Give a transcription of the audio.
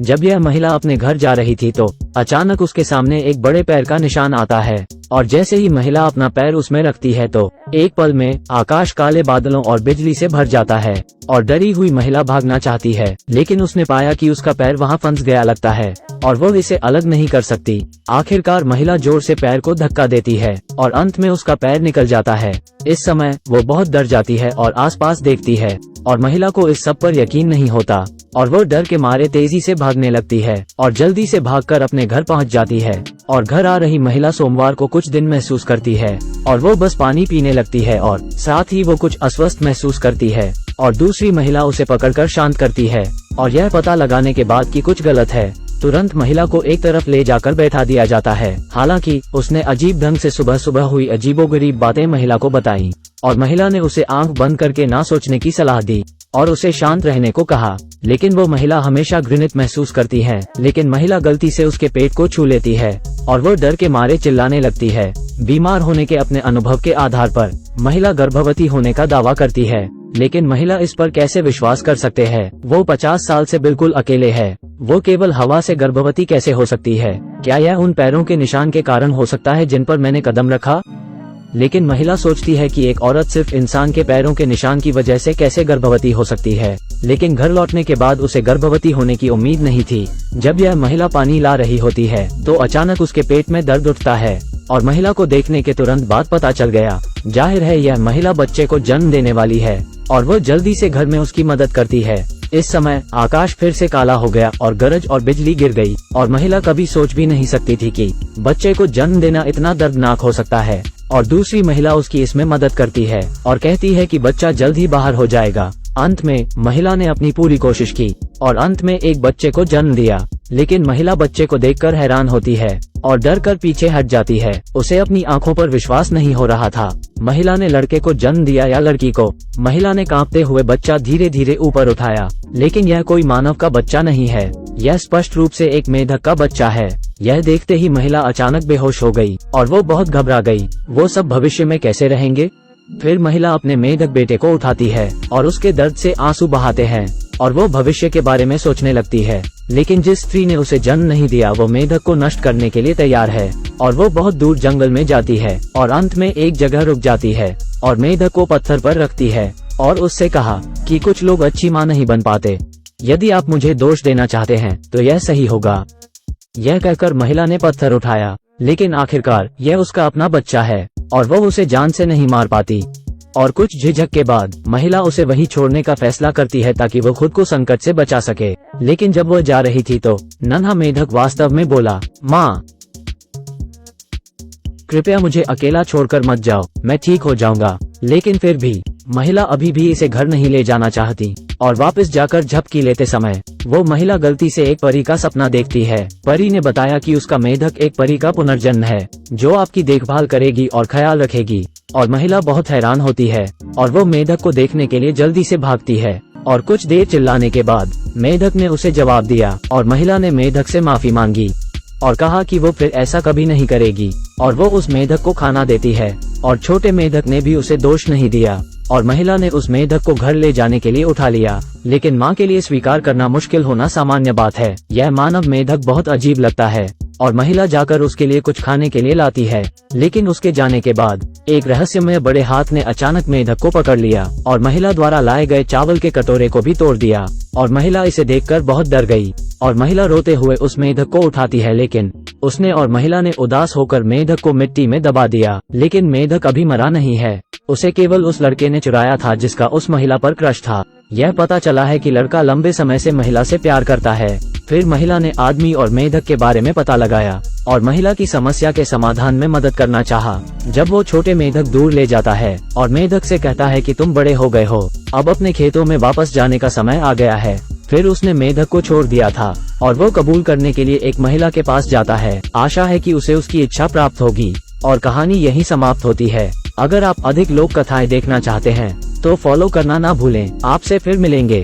जब यह महिला अपने घर जा रही थी तो अचानक उसके सामने एक बड़े पैर का निशान आता है और जैसे ही महिला अपना पैर उसमें रखती है तो एक पल में आकाश काले बादलों और बिजली से भर जाता है और डरी हुई महिला भागना चाहती है, लेकिन उसने पाया कि उसका पैर वहां फंस गया लगता है और वो इसे अलग नहीं कर सकती। आखिरकार महिला जोर से पैर को धक्का देती है और अंत में उसका पैर निकल जाता है। इस समय वो बहुत डर जाती है और आसपास देखती है और महिला को इस सब पर यकीन नहीं होता और वो डर के मारे तेजी से भागने लगती है और जल्दी से भागकर अपने घर पहुंच जाती है। और घर आ रही महिला सोमवार को कुछ दिन महसूस करती है और वो बस पानी पीने लगती है और साथ ही वो कुछ अस्वस्थ महसूस करती है और दूसरी महिला उसे पकड़कर शांत करती है और यह पता लगाने के बाद कि कुछ गलत है तुरंत महिला को एक तरफ ले जाकर बैठा दिया जाता है। हालांकि उसने अजीब ढंग से सुबह सुबह हुई अजीबोगरीब बातें महिला को बताई और महिला ने उसे आंख बंद करके ना सोचने की सलाह दी और उसे शांत रहने को कहा, लेकिन वो महिला हमेशा घृणित महसूस करती है। लेकिन महिला गलती से उसके पेट को छू लेती है और वो डर के मारे चिल्लाने लगती है। बीमार होने के अपने अनुभव के आधार पर महिला गर्भवती होने का दावा करती है, लेकिन महिला इस पर कैसे विश्वास कर सकते हैं? वो 50 साल से बिल्कुल अकेले है। वो केवल हवा से गर्भवती कैसे हो सकती है? क्या यह उन पैरों के निशान के कारण हो सकता है जिन पर मैंने कदम रखा? लेकिन महिला सोचती है कि एक औरत सिर्फ इंसान के पैरों के निशान की वजह से कैसे गर्भवती हो सकती है, लेकिन घर लौटने के बाद उसे गर्भवती होने की उम्मीद नहीं थी। जब यह महिला पानी ला रही होती है तो अचानक उसके पेट में दर्द उठता है और महिला को देखने के तुरंत बाद पता चल गया। जाहिर है यह महिला बच्चे को जन्म देने वाली है और वो जल्दी से घर में उसकी मदद करती है। इस समय आकाश फिर से काला हो गया और गरज और बिजली गिर गई और महिला कभी सोच भी नहीं सकती थी कि बच्चे को जन्म देना इतना दर्दनाक हो सकता है। और दूसरी महिला उसकी इसमें मदद करती है और कहती है कि बच्चा जल्द ही बाहर हो जाएगा। अंत में महिला ने अपनी पूरी कोशिश की और अंत में एक बच्चे को जन्म दिया, लेकिन महिला बच्चे को देखकर हैरान होती है और डर कर पीछे हट जाती है। उसे अपनी आंखों पर विश्वास नहीं हो रहा था। महिला ने लड़के को जन्म दिया या लड़की को? महिला ने कांपते हुए बच्चा धीरे धीरे ऊपर उठाया, लेकिन यह कोई मानव का बच्चा नहीं है। यह स्पष्ट रूप से एक मेढक का बच्चा है। यह देखते ही महिला अचानक बेहोश हो गई और वो बहुत घबरा गई। वो सब भविष्य में कैसे रहेंगे? फिर महिला अपने मेढक बेटे को उठाती है और उसके दर्द से आंसू बहाते हैं और वो भविष्य के बारे में सोचने लगती है। लेकिन जिस स्त्री ने उसे जन्म नहीं दिया वो मेढक को नष्ट करने के लिए तैयार है और वो बहुत दूर जंगल में जाती है और अंत में एक जगह रुक जाती है और मेढक को पत्थर पर रखती है और उससे कहा कि कुछ लोग अच्छी माँ नहीं बन पाते। यदि आप मुझे दोष देना चाहते हैं तो यह सही होगा। यह कहकर महिला ने पत्थर उठाया, लेकिन आखिरकार यह उसका अपना बच्चा है और वो उसे जान से नहीं मार पाती। और कुछ झिझक के बाद महिला उसे वहीं छोड़ने का फैसला करती है ताकि वो खुद को संकट से बचा सके। लेकिन जब वह जा रही थी तो नन्हा मेढक वास्तव में बोला, माँ कृपया मुझे अकेला छोड़कर मत जाओ, मैं ठीक हो जाऊंगा। लेकिन फिर भी महिला अभी भी इसे घर नहीं ले जाना चाहती और वापस जाकर झपकी लेते समय वो महिला गलती से एक परी का सपना देखती है। परी ने बताया कि उसका मेढक एक परी का पुनर्जन्म है जो आपकी देखभाल करेगी और ख्याल रखेगी। और महिला बहुत हैरान होती है और वो मेढक को देखने के लिए जल्दी से भागती है और कुछ देर चिल्लाने के बाद मेढक ने उसे जवाब दिया और महिला ने मेढक से माफी मांगी और कहा कि वो फिर ऐसा कभी नहीं करेगी और वो उस मेढक को खाना देती है। और छोटे मेढक ने भी उसे दोष नहीं दिया और महिला ने उस मेढक को घर ले जाने के लिए उठा लिया। लेकिन माँ के लिए स्वीकार करना मुश्किल होना सामान्य बात है। यह मानव मेढक बहुत अजीब लगता है और महिला जाकर उसके लिए कुछ खाने के लिए लाती है। लेकिन उसके जाने के बाद एक रहस्यमय बड़े हाथ ने अचानक मेढक को पकड़ लिया और महिला द्वारा लाए गए चावल के कटोरे को भी तोड़ दिया और महिला इसे देखकर बहुत डर गई और महिला रोते हुए उस मेढक को उठाती है। लेकिन उसने और महिला ने उदास होकर मेढक को मिट्टी में दबा दिया। लेकिन मेढक अभी मरा नहीं है, उसे केवल उस लड़के ने चुराया था जिसका उस महिला पर क्रश था। यह पता चला है कि लड़का लंबे समय से महिला से प्यार करता है। फिर महिला ने आदमी और मेढक के बारे में पता लगाया और महिला की समस्या के समाधान में मदद करना चाहा। जब वो छोटे मेढक दूर ले जाता है और मेढक से कहता है कि तुम बड़े हो गए हो, अब अपने खेतों में वापस जाने का समय आ गया है। फिर उसने मेढक को छोड़ दिया था और वो कबूल करने के लिए एक महिला के पास जाता है। आशा है कि उसे उसकी इच्छा प्राप्त होगी और कहानी यहीं समाप्त होती है। अगर आप अधिक लोक कथाएं देखना चाहते हैं तो फॉलो करना ना भूलें। आपसे फिर मिलेंगे।